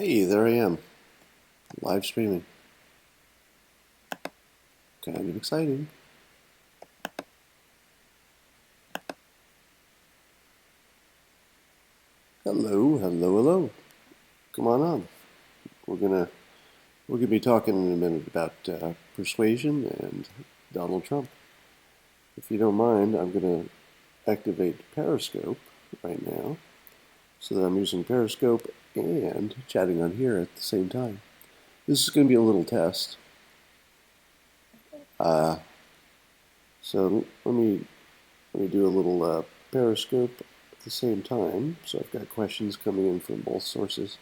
Hey, there I am, live streaming. Kind of exciting. Hello, hello, hello. Come on. We're gonna be talking in a minute about persuasion and Donald Trump. If you don't mind, I'm gonna activate Periscope right now, so that I'm using Periscope and chatting on here at the same time. This is gonna be a little test. So let me do a little Periscope at the same time. So I've got questions coming in from both sources.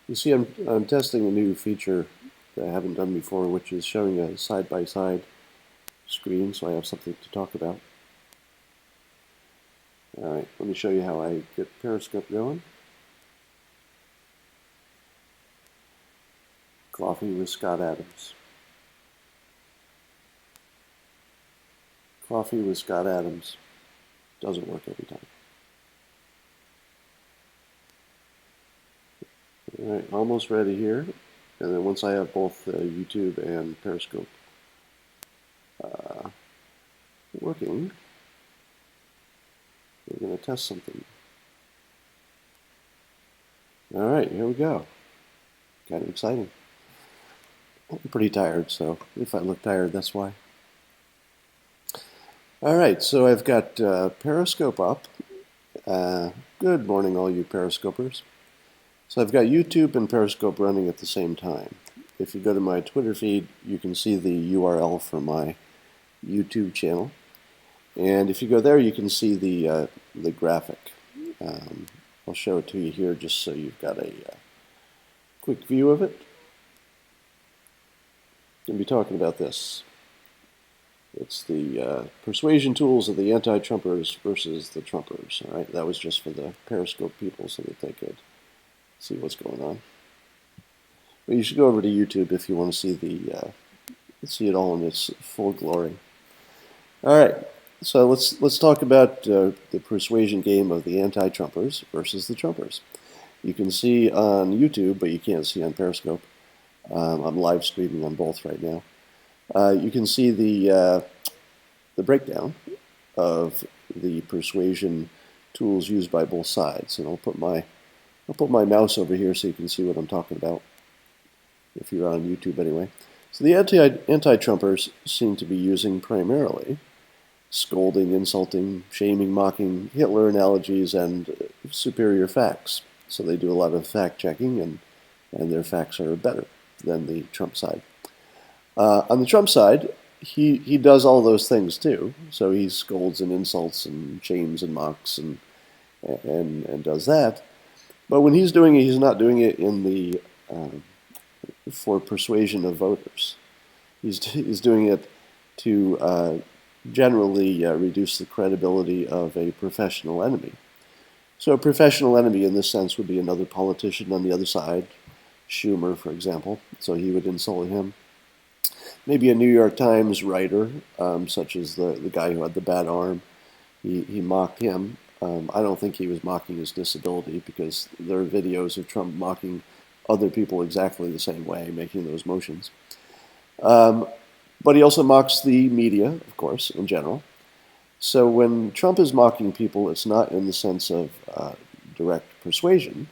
You see, I'm testing a new feature that I haven't done before, which is showing a side-by-side screen, so I have something to talk about. All right, let me show you how I get Periscope going. Coffee with Scott Adams. Coffee with Scott Adams. Doesn't work every time. All right, almost ready here. And then once I have both YouTube and Periscope working, we're going to test something. All right, here we go. Kind of exciting. I'm pretty tired, so if I look tired, that's why. All right, so I've got Periscope up. Good morning, all you Periscopers. So I've got YouTube and Periscope running at the same time. If you go to my Twitter feed, you can see the URL for my YouTube channel. And if you go there, you can see the graphic. I'll show it to you here just so you've got a quick view of it. I'm going to be talking about this. It's the persuasion tools of the anti-Trumpers versus the Trumpers. All right, that was just for the Periscope people so that they could see what's going on. But you should go over to YouTube if you want to see it all in its full glory. All right, so let's talk about the persuasion game of the anti-Trumpers versus the Trumpers. You can see on YouTube, but you can't see on Periscope. I'm live streaming on both right now. You can see the breakdown of the persuasion tools used by both sides, and I'll put my mouse over here so you can see what I'm talking about, if you're on YouTube anyway. So the anti-Trumpers seem to be using primarily scolding, insulting, shaming, mocking, Hitler analogies, and superior facts. So they do a lot of fact-checking, and their facts are better than the Trump side. On the Trump side, he does all those things too. So he scolds and insults and shames and mocks and does that. But when he's doing it, he's not doing it in the for persuasion of voters. He's doing it to generally reduce the credibility of a professional enemy. So a professional enemy in this sense would be another politician on the other side, Schumer, for example. So he would insult him. Maybe a New York Times writer, such as the guy who had the bad arm. He mocked him. I don't think he was mocking his disability, because there are videos of Trump mocking other people exactly the same way, making those motions. But he also mocks the media, of course, in general. So when Trump is mocking people, it's not in the sense of direct persuasion.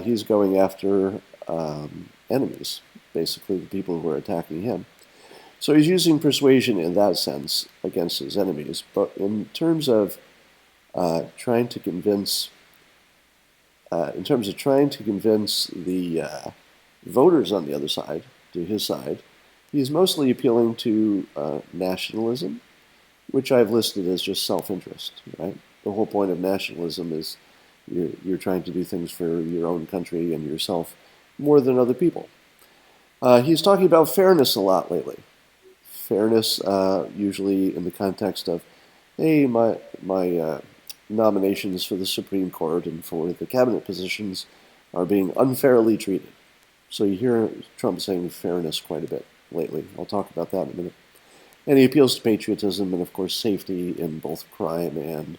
He's going after enemies, basically the people who are attacking him. So he's using persuasion in that sense against his enemies. But in terms of trying to convince the voters on the other side, to his side, he's mostly appealing to nationalism, which I've listed as just self-interest. Right? The whole point of nationalism is you're trying to do things for your own country and yourself more than other people. He's talking about fairness a lot lately. Fairness, usually in the context of, hey, my nominations for the Supreme Court and for the cabinet positions are being unfairly treated. So you hear Trump saying fairness quite a bit lately. I'll talk about that in a minute. And he appeals to patriotism and, of course, safety in both crime and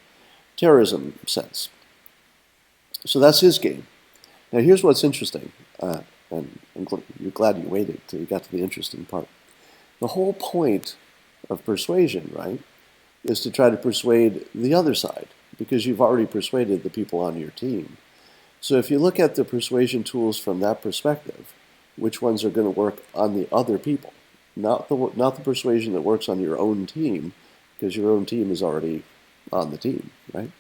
terrorism sense. So that's his game. Now, here's what's interesting. And you're glad you waited till you got to the interesting part. The whole point of persuasion, right, is to try to persuade the other side because you've already persuaded the people on your team. So if you look at the persuasion tools from that perspective, which ones are going to work on the other people, not the persuasion that works on your own team, because your own team is already on the team, right?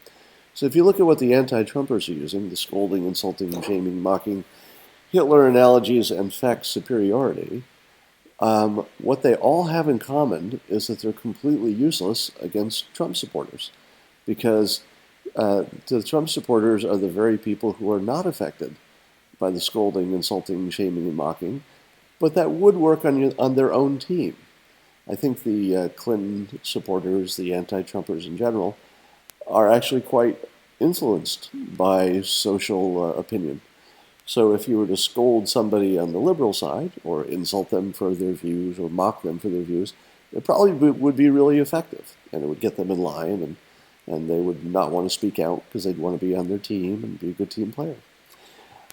So if you look at what the anti-Trumpers are using, the scolding, insulting, shaming, mocking, Hitler analogies, and fact superiority, what they all have in common is that they're completely useless against Trump supporters, because the Trump supporters are the very people who are not affected by the scolding, insulting, shaming, and mocking, but that would work on their own team. I think the Clinton supporters, the anti-Trumpers in general, are actually quite influenced by social opinion. So if you were to scold somebody on the liberal side, or insult them for their views, or mock them for their views, it probably would be really effective, and it would get them in line, and they would not want to speak out because they'd want to be on their team and be a good team player.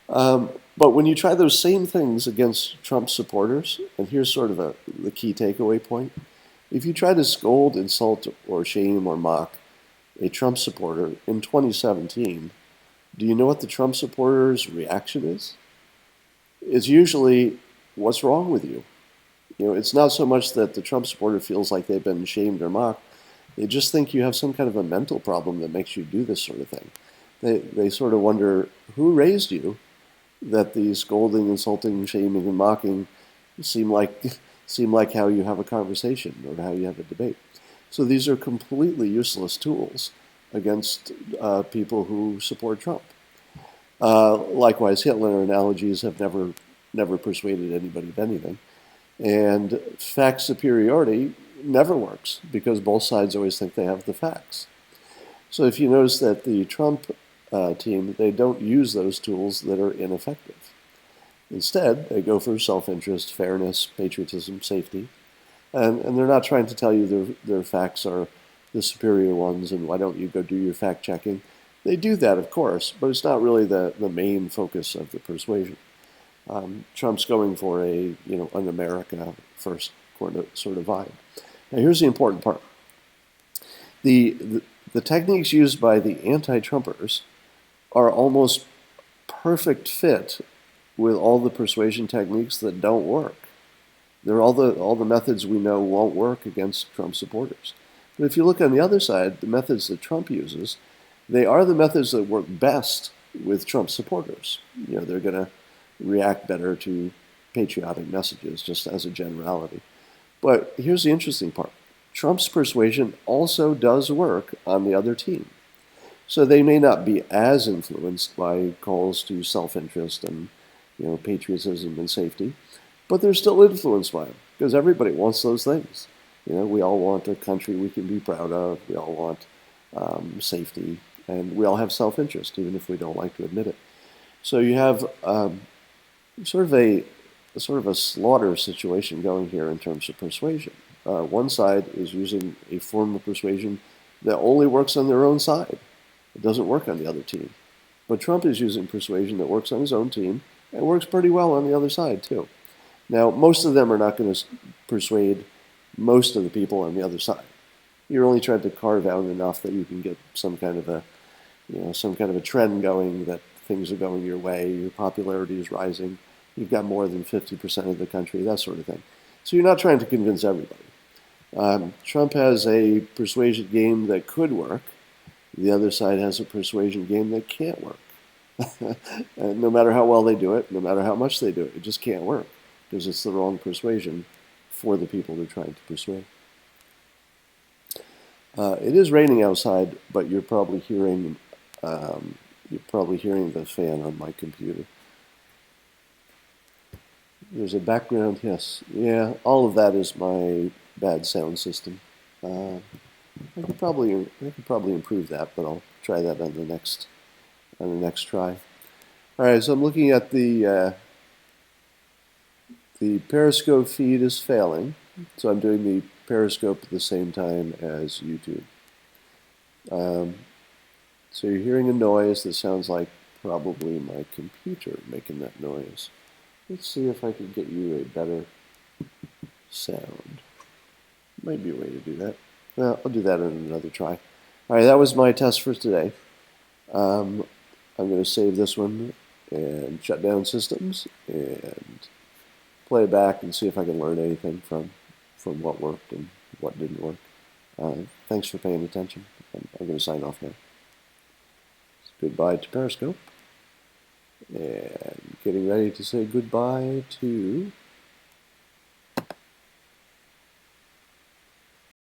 But when you try those same things against Trump supporters, and here's sort of the key takeaway point, if you try to scold, insult, or shame or mock a Trump supporter in 2017, do you know what the Trump supporters' reaction is? It's usually, what's wrong with you? It's not so much that the Trump supporter feels like they've been shamed or mocked. They just think you have some kind of a mental problem that makes you do this sort of thing. They sort of wonder, who raised you that the scolding, insulting, shaming, and mocking seem like how you have a conversation or how you have a debate. So these are completely useless tools against people who support Trump. Likewise, Hitler analogies have never persuaded anybody of anything. And fact superiority never works because both sides always think they have the facts. So if you notice that the Trump team, they don't use those tools that are ineffective. Instead, they go for self-interest, fairness, patriotism, safety, and they're not trying to tell you their facts are the superior ones and why don't you go do your fact-checking. They do that, of course, but it's not really the main focus of the persuasion. Trump's going for an America first sort of vibe. Now here's the important part. The techniques used by the anti-Trumpers are almost perfect fit with all the persuasion techniques that don't work. They're all the methods we know won't work against Trump supporters. But if you look on the other side, the methods that Trump uses, they are the methods that work best with Trump supporters. They're going to react better to patriotic messages, just as a generality. But here's the interesting part. Trump's persuasion also does work on the other team. So they may not be as influenced by calls to self-interest and patriotism and safety, but they're still influenced by them because everybody wants those things. We all want a country we can be proud of. We all want safety, and we all have self-interest, even if we don't like to admit it. So you have sort of a slaughter situation going here in terms of persuasion. One side is using a form of persuasion that only works on their own side. It doesn't work on the other team. But Trump is using persuasion that works on his own team and works pretty well on the other side, too. Now, most of them are not going to persuade most of the people on the other side. You're only trying to carve out enough that you can get some kind of a trend going, that things are going your way, your popularity is rising, you've got more than 50% of the country, that sort of thing. So you're not trying to convince everybody. Trump has a persuasion game that could work. The other side has a persuasion game that can't work. And no matter how well they do it, no matter how much they do it, it just can't work because it's the wrong persuasion for the people they're trying to persuade. It is raining outside, but you're probably hearing the fan on my computer. There's a background, yes. Yeah, all of that is my bad sound system. I could probably improve that, but I'll try that on the next try. All right, so I'm looking at the Periscope feed is failing, so I'm doing the Periscope at the same time as YouTube. So you're hearing a noise that sounds like probably my computer making that noise. Let's see if I can get you a better sound. Might be a way to do that. Well, I'll do that in another try. All right, that was my test for today. I'm going to save this one and shut down systems and play it back and see if I can learn anything from what worked and what didn't work. Thanks for paying attention. I'm going to sign off now. Goodbye to Periscope. And getting ready to say goodbye to